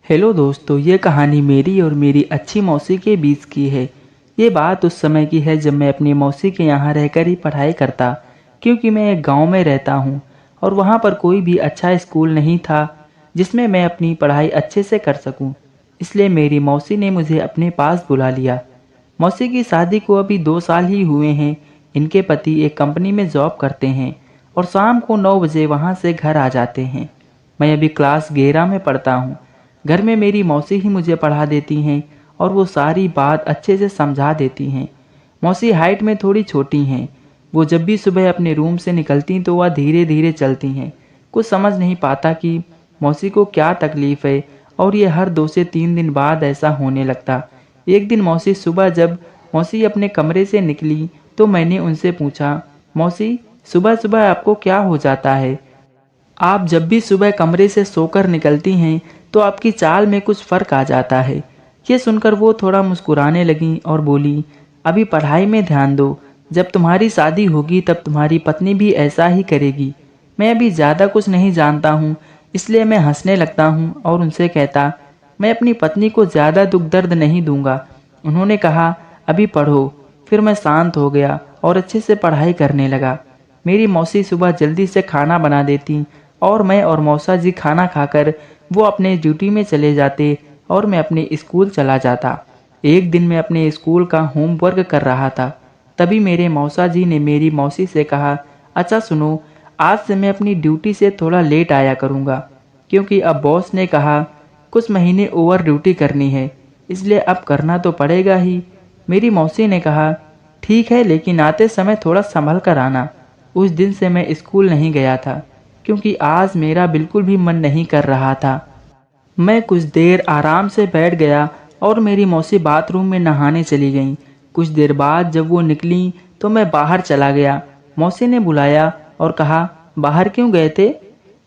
Hello दोस्तों, ये कहानी मेरी और मेरी अच्छी मौसी के बीच की है। ये बात उस समय की है जब मैं अपनी मौसी के यहाँ रहकर ही पढ़ाई करता, क्योंकि मैं एक गांव में रहता हूँ और वहाँ पर कोई भी अच्छा स्कूल नहीं था जिसमें मैं अपनी पढ़ाई अच्छे से कर सकूँ। इसलिए मेरी मौसी ने मुझे अपने पास बुला लिया। मौसी की शादी को अभी 2 साल ही हुए हैं। इनके पति एक कंपनी में जॉब करते हैं और शाम को 9 बजे वहाँ से घर आ जाते हैं। मैं अभी क्लास 11 में पढ़ता हूँ। घर में मेरी मौसी ही मुझे पढ़ा देती हैं और वो सारी बात अच्छे से समझा देती हैं। मौसी हाइट में थोड़ी छोटी हैं। वो जब भी सुबह अपने रूम से निकलती तो वह धीरे धीरे चलती हैं। कुछ समझ नहीं पाता कि मौसी को क्या तकलीफ़ है, और ये हर 2 से 3 दिन बाद ऐसा होने लगता। एक दिन मौसी अपने कमरे से निकली तो मैंने उनसे पूछा, मौसी, सुबह सुबह आपको क्या हो जाता है? आप जब भी सुबह कमरे से सोकर निकलती हैं तो आपकी चाल में कुछ फ़र्क आ जाता है। ये सुनकर वो थोड़ा मुस्कुराने लगी और बोली, अभी पढ़ाई में ध्यान दो। जब तुम्हारी शादी होगी तब तुम्हारी पत्नी भी ऐसा ही करेगी। मैं अभी ज़्यादा कुछ नहीं जानता हूँ, इसलिए मैं हंसने लगता हूँ और उनसे कहता, मैं अपनी पत्नी को ज़्यादा दुख दर्द नहीं दूंगा। उन्होंने कहा, अभी पढ़ो। फिर मैं शांत हो गया और अच्छे से पढ़ाई करने लगा। मेरी मौसी सुबह जल्दी से खाना बना देती और मैं और मौसा जी खाना खाकर वो अपने ड्यूटी में चले जाते और मैं अपने स्कूल चला जाता। एक दिन मैं अपने स्कूल का होमवर्क कर रहा था, तभी मेरे मौसा जी ने मेरी मौसी से कहा, अच्छा सुनो, आज से मैं अपनी ड्यूटी से थोड़ा लेट आया करूँगा, क्योंकि अब बॉस ने कहा कुछ महीने ओवर ड्यूटी करनी है, इसलिए अब करना तो पड़ेगा ही। मेरी मौसी ने कहा, ठीक है, लेकिन आते समय थोड़ा संभल कर आना। उस दिन से मैं स्कूल नहीं गया था, क्योंकि आज मेरा बिल्कुल भी मन नहीं कर रहा था। मैं कुछ देर आराम से बैठ गया और मेरी मौसी बाथरूम में नहाने चली गईं। कुछ देर बाद जब वो निकली तो मैं बाहर चला गया। मौसी ने बुलाया और कहा, बाहर क्यों गए थे?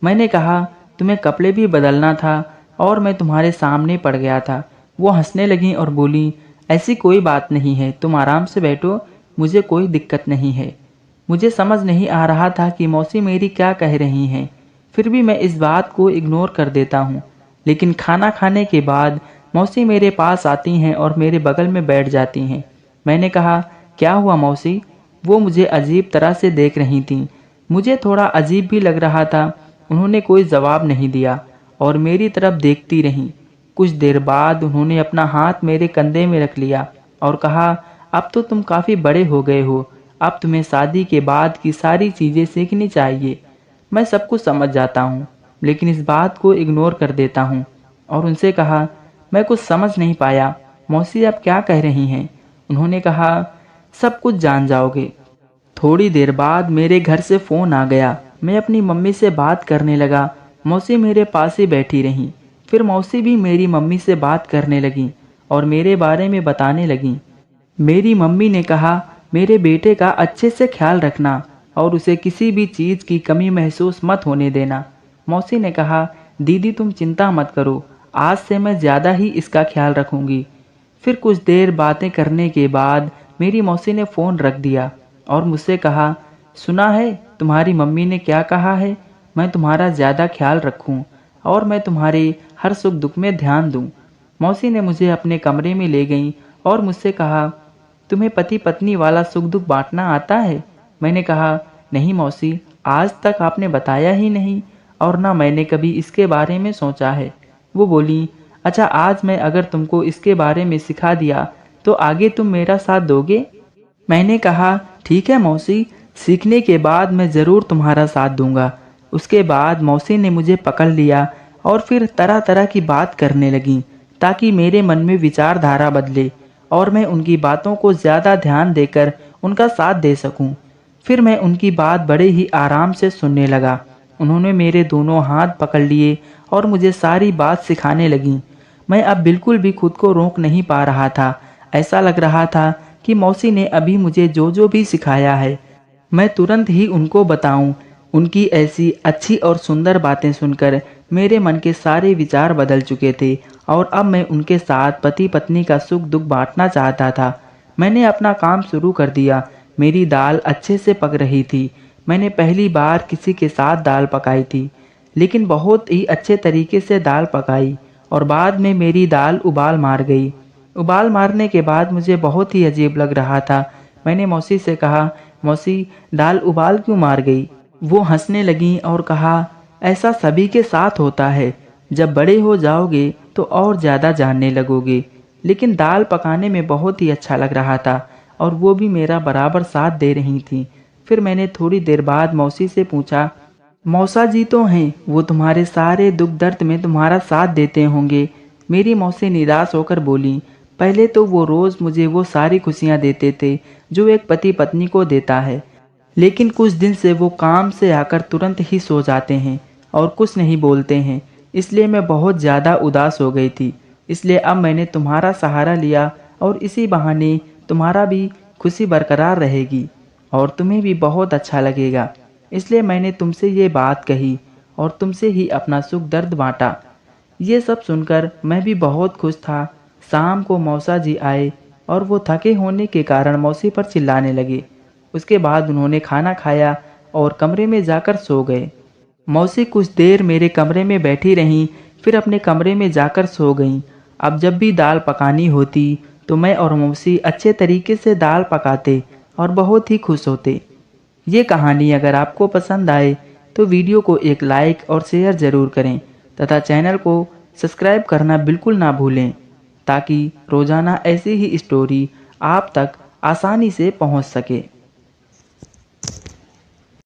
मैंने कहा, तुम्हें कपड़े भी बदलना था और मैं तुम्हारे सामने पड़ गया था। वो हंसने लगी और बोली, ऐसी कोई बात नहीं है, तुम आराम से बैठो, मुझे कोई दिक्कत नहीं है। मुझे समझ नहीं आ रहा था कि मौसी मेरी क्या कह रही हैं। फिर भी मैं इस बात को इग्नोर कर देता हूँ। लेकिन खाना खाने के बाद मौसी मेरे पास आती हैं और मेरे बगल में बैठ जाती हैं। मैंने कहा, क्या हुआ मौसी? वो मुझे अजीब तरह से देख रही थीं। मुझे थोड़ा अजीब भी लग रहा था। उन्होंने कोई जवाब नहीं दिया और मेरी तरफ देखती रहीं। कुछ देर बाद उन्होंने अपना हाथ मेरे कंधे में रख लिया और कहा, अब तो तुम काफ़ी बड़े हो गए हो, अब तुम्हें शादी के बाद की सारी चीज़ें सीखनी चाहिए। मैं सब कुछ समझ जाता हूँ, लेकिन इस बात को इग्नोर कर देता हूँ और उनसे कहा, मैं कुछ समझ नहीं पाया, मौसी आप क्या कह रही हैं? उन्होंने कहा, सब कुछ जान जाओगे। थोड़ी देर बाद मेरे घर से फ़ोन आ गया। मैं अपनी मम्मी से बात करने लगा। मौसी मेरे पास ही बैठी रहीं। फिर मौसी भी मेरी मम्मी से बात करने लगीं और मेरे बारे में बताने लगीं। मेरी मम्मी ने कहा, मेरे बेटे का अच्छे से ख्याल रखना और उसे किसी भी चीज़ की कमी महसूस मत होने देना। मौसी ने कहा, दीदी तुम चिंता मत करो, आज से मैं ज़्यादा ही इसका ख्याल रखूंगी। फिर कुछ देर बातें करने के बाद मेरी मौसी ने फ़ोन रख दिया और मुझसे कहा, सुना है तुम्हारी मम्मी ने क्या कहा है? मैं तुम्हारा ज़्यादा ख्याल रखूं और मैं तुम्हारे हर सुख दुख में ध्यान दूं। मौसी ने मुझे अपने कमरे में ले गई और मुझसे कहा, तुम्हें पति पत्नी वाला सुख दुख बांटना आता है? मैंने कहा, नहीं मौसी, आज तक आपने बताया ही नहीं और ना मैंने कभी इसके बारे में सोचा है। वो बोली, अच्छा आज मैं अगर तुमको इसके बारे में सिखा दिया तो आगे तुम मेरा साथ दोगे? मैंने कहा, ठीक है मौसी, सीखने के बाद मैं ज़रूर तुम्हारा साथ दूंगा। उसके बाद मौसी ने मुझे पकड़ लिया और फिर तरह तरह की बात करने लगी ताकि मेरे मन में विचारधारा बदले और मैं उनकी बातों को ज़्यादा ध्यान देकर उनका साथ दे सकूं। फिर मैं उनकी बात बड़े ही आराम से सुनने लगा। उन्होंने मेरे दोनों हाथ पकड़ लिए और मुझे सारी बात सिखाने लगीं। मैं अब बिल्कुल भी खुद को रोक नहीं पा रहा था। ऐसा लग रहा था कि मौसी ने अभी मुझे जो जो भी सिखाया है मैं तुरंत ही उनको बताऊं। उनकी ऐसी अच्छी और सुंदर बातें सुनकर मेरे मन के सारे विचार बदल चुके थे और अब मैं उनके साथ पति पत्नी का सुख दुख बांटना चाहता था। मैंने अपना काम शुरू कर दिया। मेरी दाल अच्छे से पक रही थी। मैंने पहली बार किसी के साथ दाल पकाई थी, लेकिन बहुत ही अच्छे तरीके से दाल पकाई और बाद में मेरी दाल उबाल मार गई। उबाल मारने के बाद मुझे बहुत ही अजीब लग रहा था। मैंने मौसी से कहा, मौसी दाल उबाल क्यों मार गई? वो हंसने लगी और कहा, ऐसा सभी के साथ होता है, जब बड़े हो जाओगे तो और ज़्यादा जानने लगोगे। लेकिन दाल पकाने में बहुत ही अच्छा लग रहा था और वो भी मेरा बराबर साथ दे रही थी। फिर मैंने थोड़ी देर बाद मौसी से पूछा, मौसा जी तो हैं, वो तुम्हारे सारे दुख दर्द में तुम्हारा साथ देते होंगे। मेरी मौसी निराश होकर बोली, पहले तो वो रोज़ मुझे वो सारी खुशियाँ देते थे जो एक पति पत्नी को देता है, लेकिन कुछ दिन से वो काम से आकर तुरंत ही सो जाते हैं और कुछ नहीं बोलते हैं। इसलिए मैं बहुत ज़्यादा उदास हो गई थी। इसलिए अब मैंने तुम्हारा सहारा लिया और इसी बहाने तुम्हारा भी खुशी बरकरार रहेगी और तुम्हें भी बहुत अच्छा लगेगा। इसलिए मैंने तुमसे ये बात कही और तुमसे ही अपना सुख दर्द बांटा। ये सब सुनकर मैं भी बहुत खुश था। शाम को मौसा जी आए और वो थके होने के कारण मौसी पर चिल्लाने लगे। उसके बाद उन्होंने खाना खाया और कमरे में जाकर सो गए। मौसी कुछ देर मेरे कमरे में बैठी रहीं, फिर अपने कमरे में जाकर सो गईं। अब जब भी दाल पकानी होती तो मैं और मौसी अच्छे तरीके से दाल पकाते और बहुत ही खुश होते। ये कहानी अगर आपको पसंद आए तो वीडियो को एक लाइक और शेयर ज़रूर करें तथा चैनल को सब्सक्राइब करना बिल्कुल ना भूलें, ताकि रोज़ाना ऐसी ही स्टोरी आप तक आसानी से पहुंच सके।